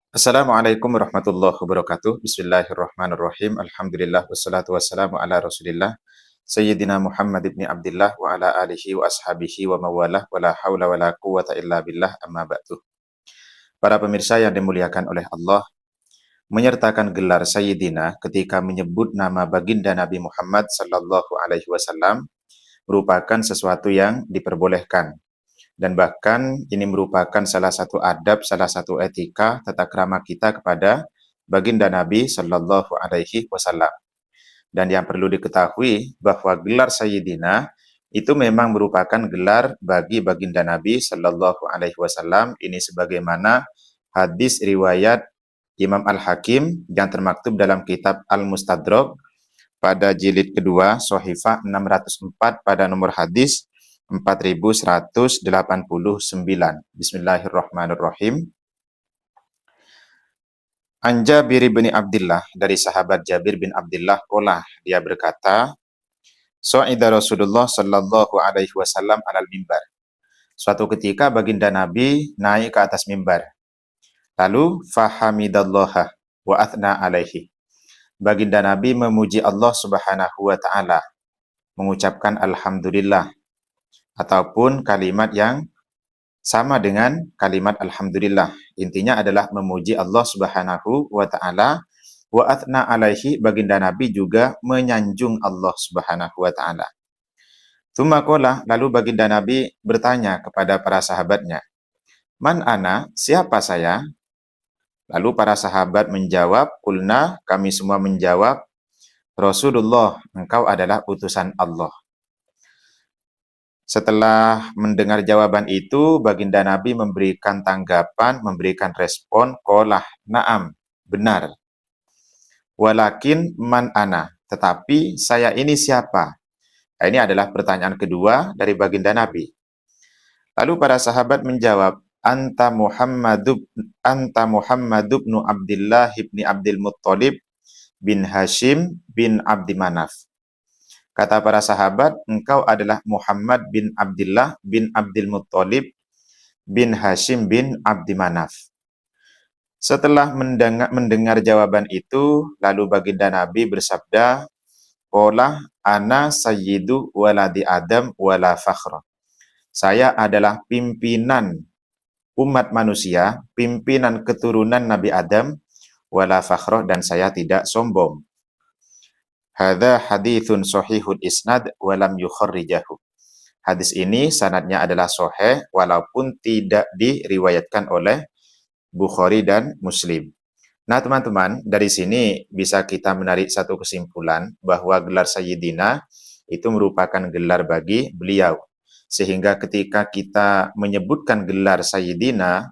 Assalamualaikum warahmatullahi wabarakatuh. Bismillahirrahmanirrahim. Alhamdulillah wassalatu wassalamu ala Rasulillah Sayyidina Muhammad ibn Abdullah wa ala alihi wa ashabihi wa mawalah wa la haula wa la quwata illa billah amma ba'du. Para pemirsa yang dimuliakan oleh Allah, menyertakan gelar Sayyidina ketika menyebut nama baginda Nabi Muhammad sallallahu alaihi wasallam merupakan sesuatu yang diperbolehkan. Dan bahkan ini merupakan salah satu adab, salah satu etika tata krama kita kepada baginda Nabi Shallallahu Alaihi Wasallam. Dan yang perlu diketahui bahwa gelar Sayyidina itu memang merupakan gelar bagi baginda Nabi Shallallahu Alaihi Wasallam. Ini sebagaimana hadis riwayat Imam Al-Hakim yang termaktub dalam kitab Al-Mustadrak pada jilid kedua, Sohifah 604 pada nomor hadis 4189. Bismillahirrahmanirrahim. An Jabir bin Abdullah, dari sahabat Jabir bin Abdullah, qala, dia berkata, Sa'ida Rasulullah sallallahu alaihi wasallam alal mimbar. Suatu ketika baginda Nabi naik ke atas mimbar. Lalu fahamidallaha wa athna alaihi. Baginda Nabi memuji Allah Subhanahu wa taala, mengucapkan alhamdulillah, ataupun kalimat yang sama dengan kalimat alhamdulillah. Intinya adalah memuji Allah Subhanahu wa taala. Wa athna alaihi, baginda Nabi juga menyanjung Allah Subhanahu wa taala. Tsumma qala, lalu baginda Nabi bertanya kepada para sahabatnya, "Man ana? Siapa saya?" Lalu para sahabat menjawab, "Qulna," kami semua menjawab, "Rasulullah, engkau adalah utusan Allah." Setelah mendengar jawaban itu, baginda Nabi memberikan tanggapan, memberikan respon, qolah, na'am, benar. Walakin man ana, tetapi saya ini siapa? Nah, ini adalah pertanyaan kedua dari baginda Nabi. Lalu para sahabat menjawab, anta Muhammad ibn Abdullah ibn Abdul Muttalib bin Hashim bin Abdi Manaf. Kata para sahabat, engkau adalah Muhammad bin Abdullah bin Abdul Muttalib bin Hashim bin Abdi Manaf. Setelah mendengar jawaban itu, lalu baginda Nabi bersabda, qala ana sayyidu waladi Adam wala fakhra. Saya adalah pimpinan umat manusia, pimpinan keturunan Nabi Adam, wala fakhra, dan saya tidak sombong. Hadza haditsun shahihul isnad walam yukharrijahu. Hadis ini sanadnya adalah sahih walaupun tidak diriwayatkan oleh Bukhari dan Muslim. Nah, teman-teman, dari sini bisa kita menarik satu kesimpulan bahwa gelar Sayyidina itu merupakan gelar bagi beliau. Sehingga ketika kita menyebutkan gelar Sayyidina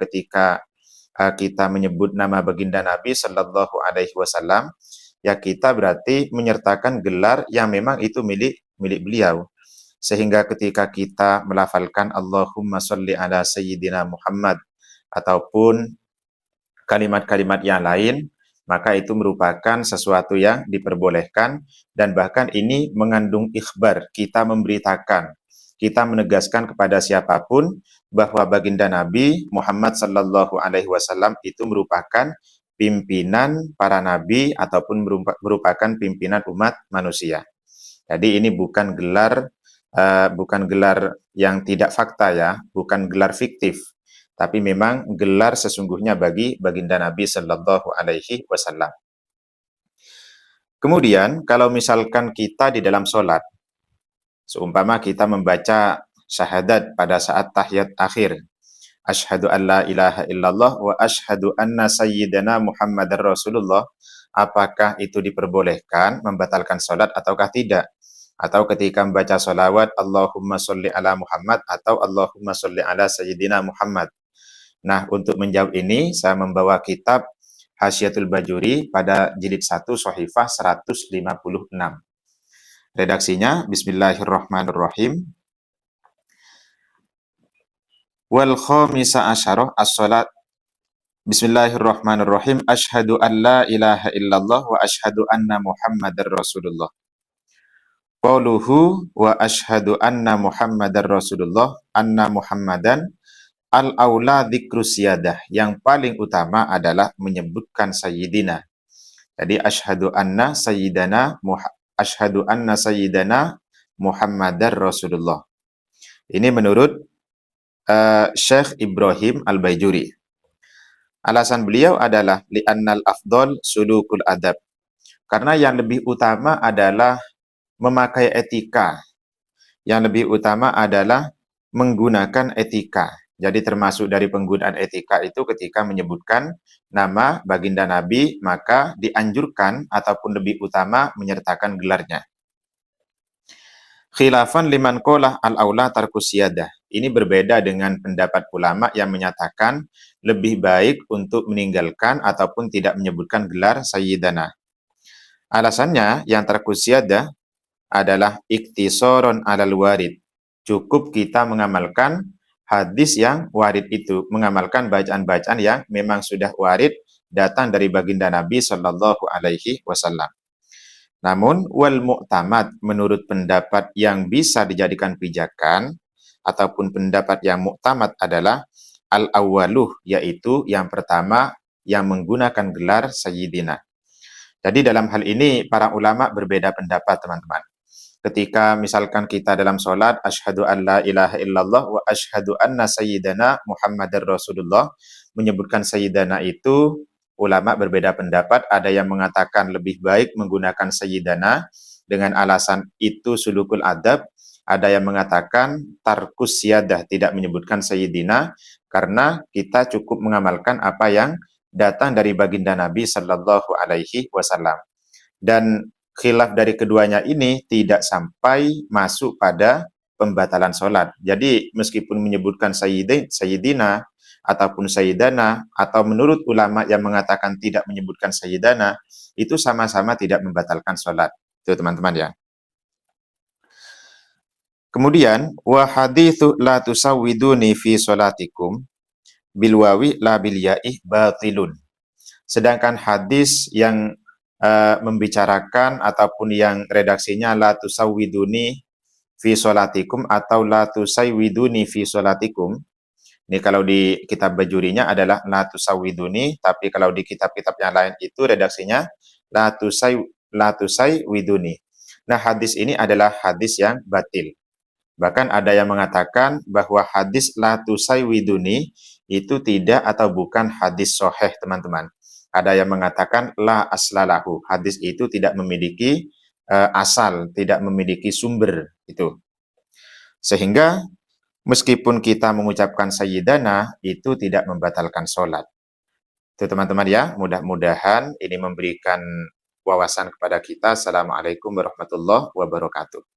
ketika kita menyebut nama baginda Nabi Sallallahu Alaihi Wasallam, ya kita berarti menyertakan gelar yang memang itu milik beliau. Sehingga ketika kita melafalkan Allahumma sholli ala Sayyidina Muhammad ataupun kalimat-kalimat yang lain, maka itu merupakan sesuatu yang diperbolehkan, dan bahkan ini mengandung ikhbar, kita memberitakan, kita menegaskan kepada siapapun bahwa baginda Nabi Muhammad sallallahu alaihi wasallam itu merupakan pimpinan para nabi ataupun merupakan pimpinan umat manusia. Jadi ini bukan gelar yang tidak fakta ya, bukan gelar fiktif, tapi memang gelar sesungguhnya bagi baginda Nabi Sallallahu Alaihi Wasallam. Kemudian kalau misalkan kita di dalam sholat, seumpama kita membaca syahadat pada saat tahiyat akhir, Asyhadu an la ilaha illallah wa asyhadu anna sayyidana Muhammadar Rasulullah, apakah itu diperbolehkan membatalkan sholat ataukah tidak? Atau ketika membaca sholawat Allahumma sholli ala Muhammad atau Allahumma sholli ala Sayyidina Muhammad. Nah, untuk menjawab ini saya membawa kitab Hasyiatul Bajuri pada jilid 1 Sohifah 156. Redaksinya, Bismillahirrahmanirrahim. Wal khamisa asyarah as-salat. Bismillahirrahmanirrahim. Asyhadu an la ilaha illallah wa asyhadu anna Muhammadar Rasulullah. Qauluhu wa asyhadu anna Muhammadar Rasulullah, anna Muhammadan al-aula dzikru siyadah, yang paling utama adalah menyebutkan sayyidina. Jadi asyhadu anna sayyidana Muhammadar Rasulullah. Ini menurut Syekh Ibrahim Al-Baijuri. Alasan beliau adalah li'annal afdol sulukul adab. Karena yang lebih utama adalah memakai etika. Yang lebih utama adalah menggunakan etika. Jadi termasuk dari penggunaan etika itu ketika menyebutkan nama baginda Nabi, maka dianjurkan ataupun lebih utama menyertakan gelarnya. Khilafan liman qolah al-aula tarkus siyadah. Ini berbeda dengan pendapat ulama yang menyatakan lebih baik untuk meninggalkan ataupun tidak menyebutkan gelar sayyidana. Alasannya yang tarkus siyadah adalah iktisoron alal warid. Cukup kita mengamalkan hadis yang warid itu, mengamalkan bacaan-bacaan yang memang sudah warid datang dari baginda Nabi Shallallahu Alaihi Wasallam. Namun wal mu'tamad, menurut pendapat yang bisa dijadikan pijakan ataupun pendapat yang mu'tamad adalah al-awwaluh, yaitu yang pertama yang menggunakan gelar sayyidina. Jadi dalam hal ini para ulama berbeda pendapat, teman-teman. Ketika misalkan kita dalam sholat, asyhadu an la ilaha illallah wa asyhadu anna sayyidana Muhammadar Rasulullah, menyebutkan sayyidana itu, ulama berbeda pendapat. Ada yang mengatakan lebih baik menggunakan sayyidana dengan alasan itu sulukul adab. Ada yang mengatakan tarkus siyadah, tidak menyebutkan sayyidina, karena kita cukup mengamalkan apa yang datang dari baginda Nabi Sallallahu Alaihi Wasallam. Dan khilaf dari keduanya ini tidak sampai masuk pada pembatalan sholat. Jadi meskipun menyebutkan sayyidina ataupun sayyidana, atau menurut ulama yang mengatakan tidak menyebutkan sayyidana, itu sama-sama tidak membatalkan sholat. Itu teman-teman ya. Kemudian wa hadithu la tusawwiduni fi sholatikum bil wawi la bil ya'i batilun. Sedangkan hadis yang membicarakan ataupun yang redaksinya la tusawwiduni fi sholatikum atau la tusaywiduni fi sholatikum. Ini kalau di kitab bajurinya adalah la tusawwiduni, tapi kalau di kitab-kitab yang lain itu redaksinya la tusaywiduni. Nah, hadis ini adalah hadis yang batil. Bahkan ada yang mengatakan bahwa hadis la tusaywiduni itu tidak atau bukan hadis sahih, teman-teman. Ada yang mengatakan la aslalahu, hadis itu tidak memiliki asal, tidak memiliki sumber itu. Sehingga meskipun kita mengucapkan sayyidana, itu tidak membatalkan sholat. Itu teman-teman ya, mudah-mudahan ini memberikan wawasan kepada kita. Assalamualaikum warahmatullahi wabarakatuh.